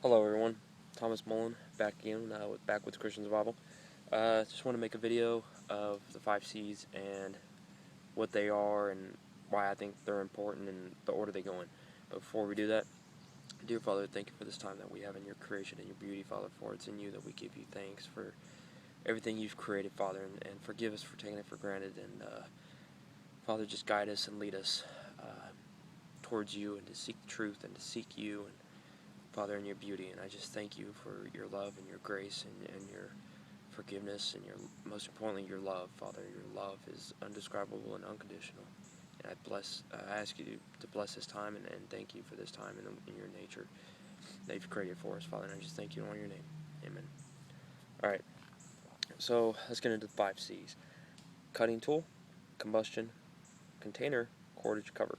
Hello everyone, Thomas Mullen back again with Backwoods Christian Survival. Just want to make a video of the 5 C's and what they are and why I think they're important and the order they go in. But before we do that, dear Father, thank you for this time that we have in your creation and your beauty, Father, for it's in you that we give you thanks for everything you've created, Father, and forgive us for taking it for granted. And Father, just guide us and lead us towards you and to seek the truth and to seek you and Father, in your beauty, and I just thank you for your love and your grace and your forgiveness and most importantly, your love, Father. Your love is undescribable and unconditional. And I ask you to bless this time and thank you for this time in your nature that you've created for us, Father. And I just thank you in all your name. Amen. All right, so let's get into the 5 C's. Cutting tool, combustion, container, cordage, cover.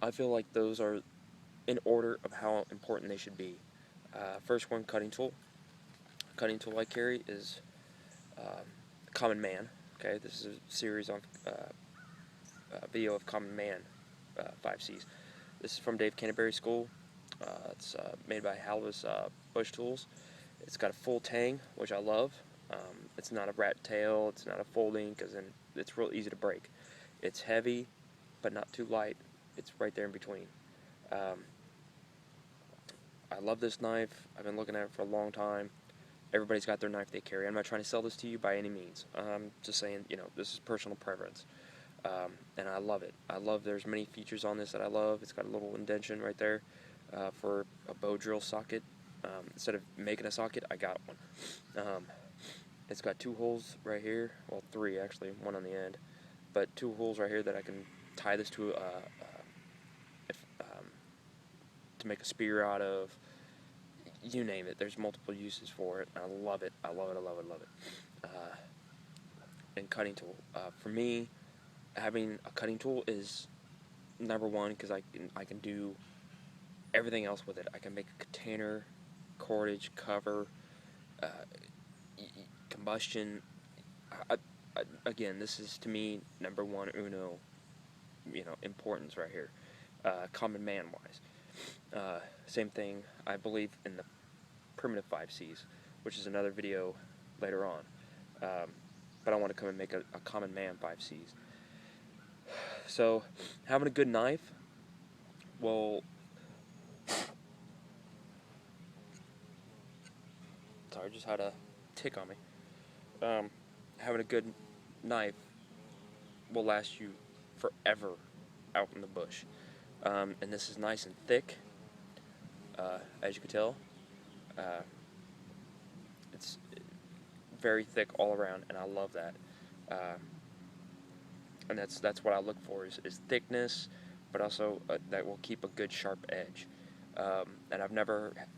I feel like those are in order of how important they should be. First one, cutting tool. Cutting tool I carry is Common Man. Okay, this is a series on video of Common Man 5 C's. This is from Dave Canterbury School. It's made by Halvis Bush Tools. It's got a full tang, which I love. It's not a rat tail. It's not a folding because then it's real easy to break. It's heavy, but not too light. It's right there in between. I love this knife. I've been looking at it for a long time. Everybody's got their knife they carry. I'm not trying to sell this to you by any means. I'm just saying, this is personal preference. And I love it. There's many features on this that I love. It's got a little indentation right there for a bow drill socket. Instead of making a socket, I got one. It's got 2 holes right here. Well, 3 actually, one on the end. But 2 holes right here that I can tie this to to make a spear out of. You name it. There's multiple uses for it. I love it. I love it. And cutting tool. For me, having a cutting tool is number one because I can do everything else with it. I can make a container, cordage, cover, combustion. Again, this is to me number one uno, importance right here. Common man wise. Same thing, I believe, in the primitive 5 C's, which is another video later on. But I want to come and make a common man 5 C's. So, having a good knife, well, sorry, just had a tick on me. Having a good knife will last you forever out in the bush. And this is nice and thick, as you can tell. It's very thick all around, and I love that. And that's what I look for is thickness, but also that will keep a good sharp edge. And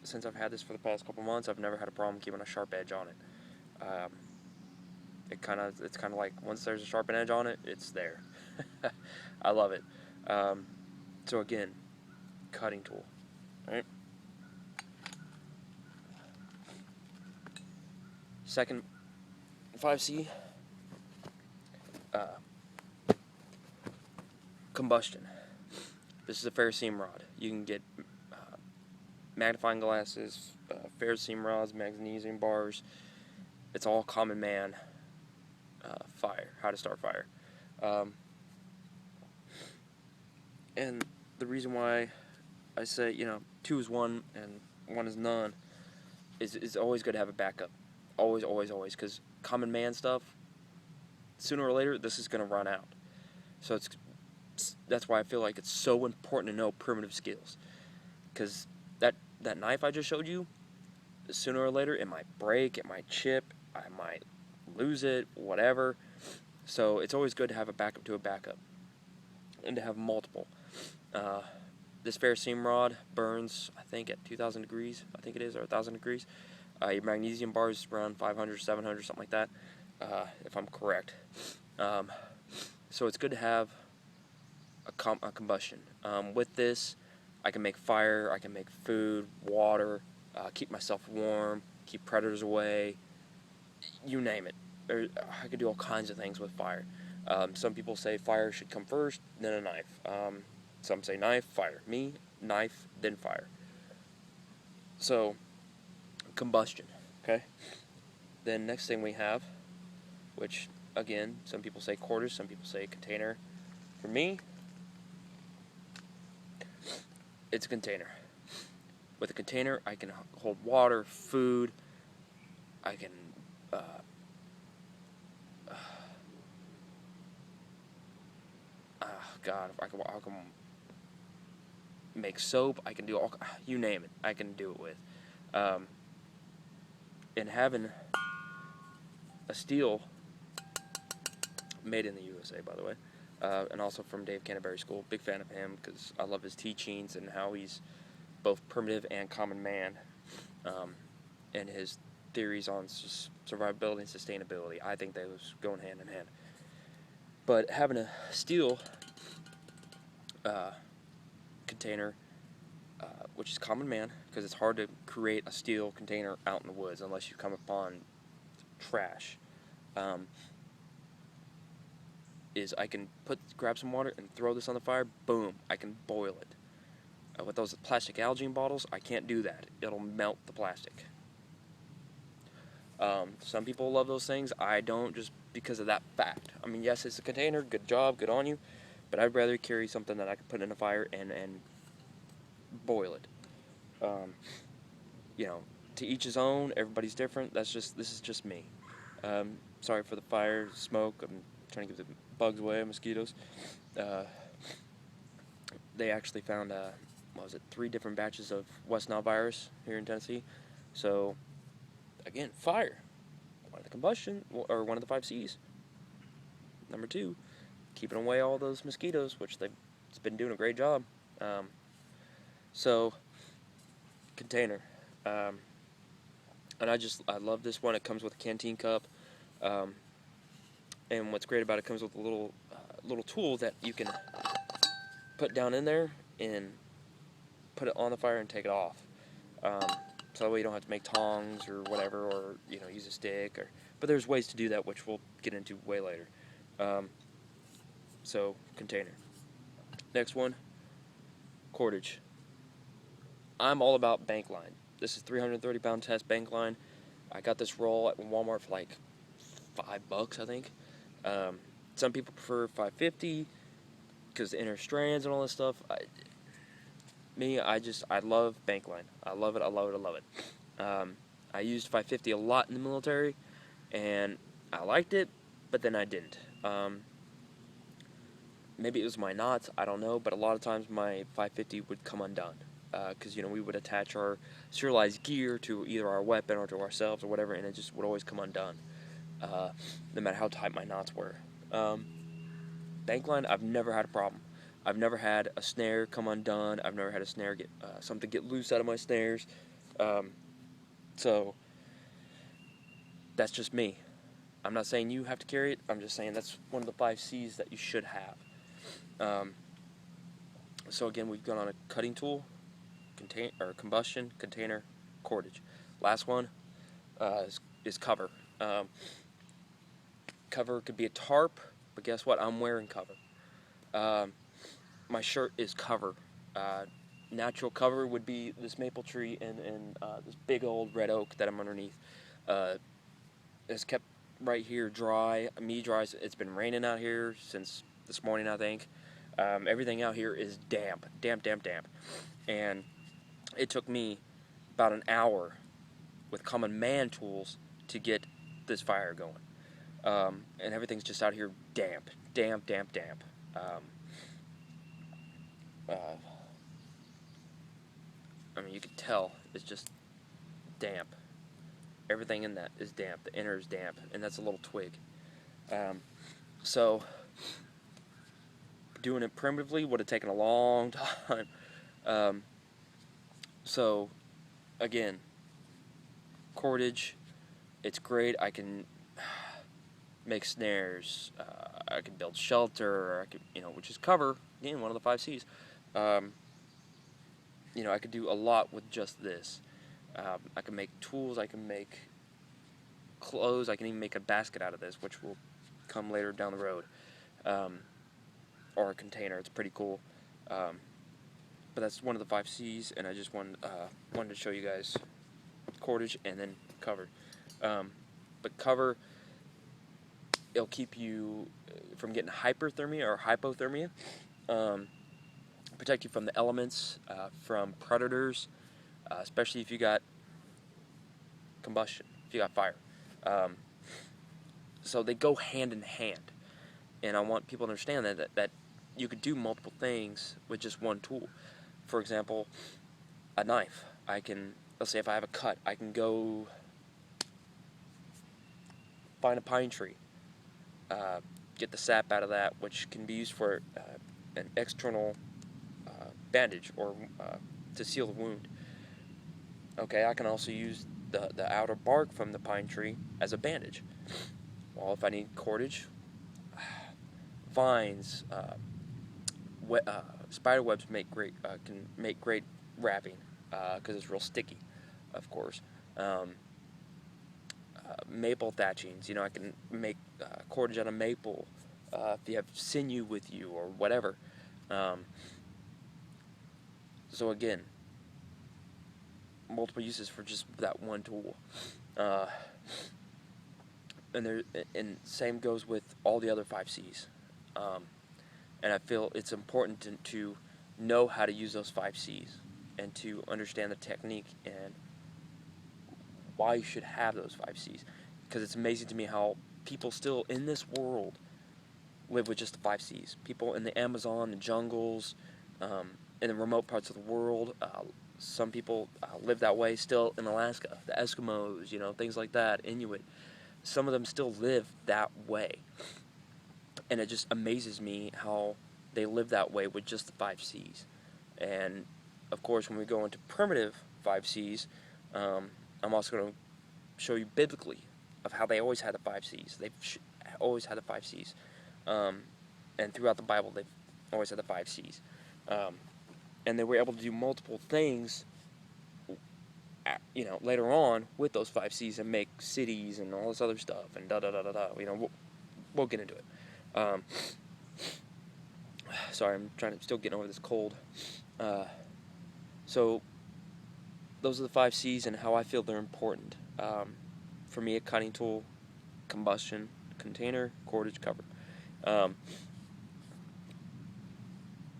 since I've had this for the past couple months, I've never had a problem keeping a sharp edge on it. It's kind of like once there's a sharpened edge on it, it's there. I love it. So again, cutting tool. All right. Second 5C, combustion. This is a ferrocerium rod. You can get magnifying glasses, ferrocerium rods, magnesium bars. It's all common man fire, how to start fire. And the reason why I say, 2 is 1 and 1 is none is always good to have a backup. Always, because common man stuff, sooner or later, this is going to run out. So that's why I feel like it's so important to know primitive skills. Because that knife I just showed you, sooner or later, it might break, it might chip, I might lose it, whatever. So it's always good to have a backup to a backup. And to have multiple. This ferrocerium rod burns, I think, at 2,000 degrees, I think it is, or 1,000 degrees. Your magnesium bar is around 500, 700, something like that, if I'm correct. So it's good to have a combustion. With this, I can make fire, I can make food, water, keep myself warm, keep predators away, you name it. I could do all kinds of things with fire. Some people say fire should come first, then a knife. Some say knife, fire. Me, knife, then fire. So, combustion, okay? Then next thing we have, which, again, some people say cordage, some people say container. For me, it's a container. With a container, I can hold water, food, I can, God, I can make soap, I can do all, you name it, I can do it with. And having a steel, made in the USA, by the way, and also from Dave Canterbury School, big fan of him because I love his teachings and how he's both primitive and common man, and his theories on survivability and sustainability. I think those go hand in hand. But having a steel container, which is common man, because it's hard to create a steel container out in the woods unless you come upon trash, is I can grab some water and throw this on the fire, boom, I can boil it. With those plastic algae bottles, I can't do that. It'll melt the plastic. Some people love those things. I don't, just because of that fact. I mean, yes, it's a container. Good job. Good on you. But I'd rather carry something that I can put in a fire and boil it. You know, to each his own. Everybody's different. This is just me. Sorry for the fire, smoke. I'm trying to give the bugs away, mosquitoes. They actually found 3 different batches of West Nile virus here in Tennessee. So, again, fire. One of the combustion, or one of the 5 C's. Number 2, keeping away all those mosquitoes, which it's been doing a great job. So, container. And I love this one. It comes with a canteen cup. And what's great about it comes with a little tool that you can put down in there and put it on the fire and take it off. So that way you don't have to make tongs or whatever, or use a stick. But there's ways to do that, which we'll get into way later. So container. Next one, cordage. I'm all about bank line. This is 330-pound test bank line. I got this roll at Walmart for like $5, I think. Some people prefer 550 because the inner strands and all this stuff. I love bank line. I love it. I used 550 a lot in the military, and I liked it, but then I didn't. Maybe it was my knots, I don't know, but a lot of times my 550 would come undone. Because, we would attach our serialized gear to either our weapon or to ourselves or whatever, and it just would always come undone, no matter how tight my knots were. Bank line, I've never had a problem. I've never had a snare come undone. I've never had a snare something get loose out of my snares. So, that's just me. I'm not saying you have to carry it. I'm just saying that's one of the 5 C's that you should have. So again, we've gone on a cutting tool, combustion, container, cordage. Last one is cover. Cover could be a tarp, but guess what? I'm wearing cover. My shirt is cover. Natural cover would be this maple tree and this big old red oak that I'm underneath. It's kept right here dry. It's been raining out here since this morning, I think. Everything out here is damp. And it took me about an hour with common man tools to get this fire going. And everything's just out here damp. You can tell it's just damp. Everything in that is damp. The inner is damp, and that's a little twig. So doing it primitively would have taken a long time. So again, cordage, it's great. I can make snares. I can build shelter. Which is cover. Again, one of the 5 C's. I could do a lot with just this. I can make tools. I can make clothes. I can even make a basket out of this, which will come later down the road. Or a container. It's pretty cool. but that's one of the 5 C's, and I just wanted to show you guys cordage and then cover. But cover, it'll keep you from getting hyperthermia or hypothermia, protect you from the elements, from predators, especially if you got combustion, if you got fire. So they go hand in hand, and I want people to understand that you could do multiple things with just one tool. For example, a knife. Let's say if I have a cut, I can go find a pine tree, get the sap out of that, which can be used for an external bandage or to seal the wound. Okay, I can also use the outer bark from the pine tree as a bandage. Well, if I need cordage, vines, spider webs can make great wrapping because it's real sticky, of course. Maple thatchings, I can make cordage out of maple if you have sinew with you or whatever. So again, multiple uses for just that one tool. And same goes with all the other 5 C's. And I feel it's important to know how to use those 5 C's and to understand the technique and why you should have those 5 C's. Because it's amazing to me how people still in this world live with just the 5 C's. People in the Amazon, the jungles, in the remote parts of the world. Some people live that way still in Alaska. The Eskimos, things like that, Inuit. Some of them still live that way. And it just amazes me how they live that way with just the 5 C's. And, of course, when we go into primitive 5 C's, I'm also going to show you biblically of how they always had the 5 C's. They've always had the 5 C's. And throughout the Bible, they've always had the 5 C's. And they were able to do multiple things, later on with those 5 C's and make cities and all this other stuff and da-da-da-da-da. We'll get into it. Sorry, I'm still getting over this cold. So those are the 5 C's and how I feel they're important. For me, a cutting tool, combustion, container, cordage, cover.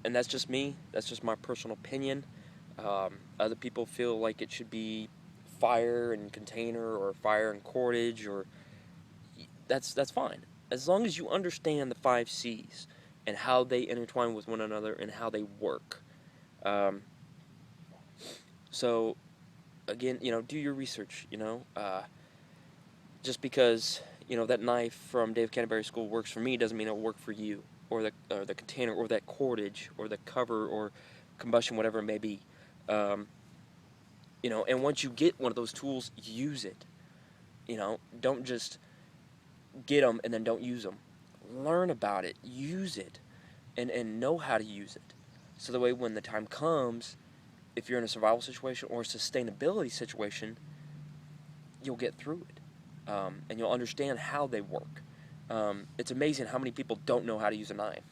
And that's just me. That's just my personal opinion. Other people feel like it should be fire and container or fire and cordage, or that's fine. As long as you understand the 5 C's and how they intertwine with one another and how they work. So, again, do your research, just because, that knife from Dave Canterbury School works for me doesn't mean it'll work for you, or the container, or that cordage, or the cover, or combustion, whatever it may be. And once you get one of those tools, use it. Don't just get them and then don't use them. Learn about it, use it, and know how to use it. So that way when the time comes, if you're in a survival situation or a sustainability situation, you'll get through it. And you'll understand how they work. It's amazing how many people don't know how to use a knife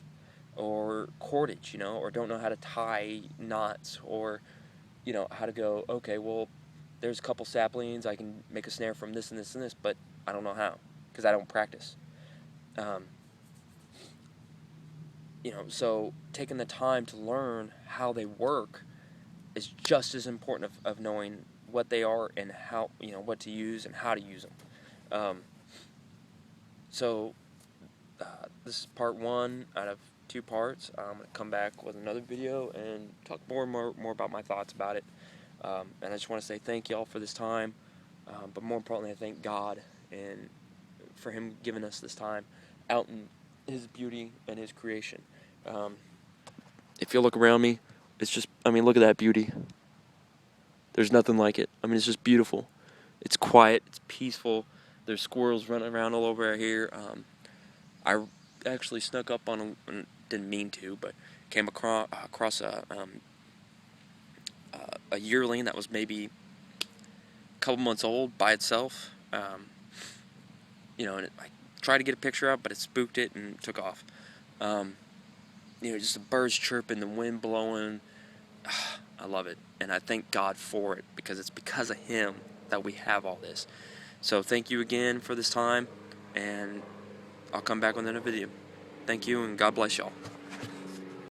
or cordage, or don't know how to tie knots, or, how to go, okay, well, there's a couple saplings, I can make a snare from this and this and this, but I don't know how, because I don't practice. So taking the time to learn how they work is just as important of knowing what they are and how, what to use and how to use them. This is part 1 out of 2 parts. I'm going to come back with another video and talk more about my thoughts about it. And I just want to say thank y'all for this time. But more importantly, I thank God and for Him giving us this time out in His beauty and His creation. If you look around me, it's just, look at that beauty. There's nothing like it. It's just beautiful. It's quiet. It's peaceful. There's squirrels running around all over here. I actually snuck up on them, and didn't mean to, but came across a yearling that was maybe a couple months old by itself. And I tried to get a picture up, but it spooked it and took off. Just the birds chirping, the wind blowing. I love it. And I thank God for it, because it's because of Him that we have all this. So thank you again for this time, and I'll come back with another video. Thank you, and God bless y'all.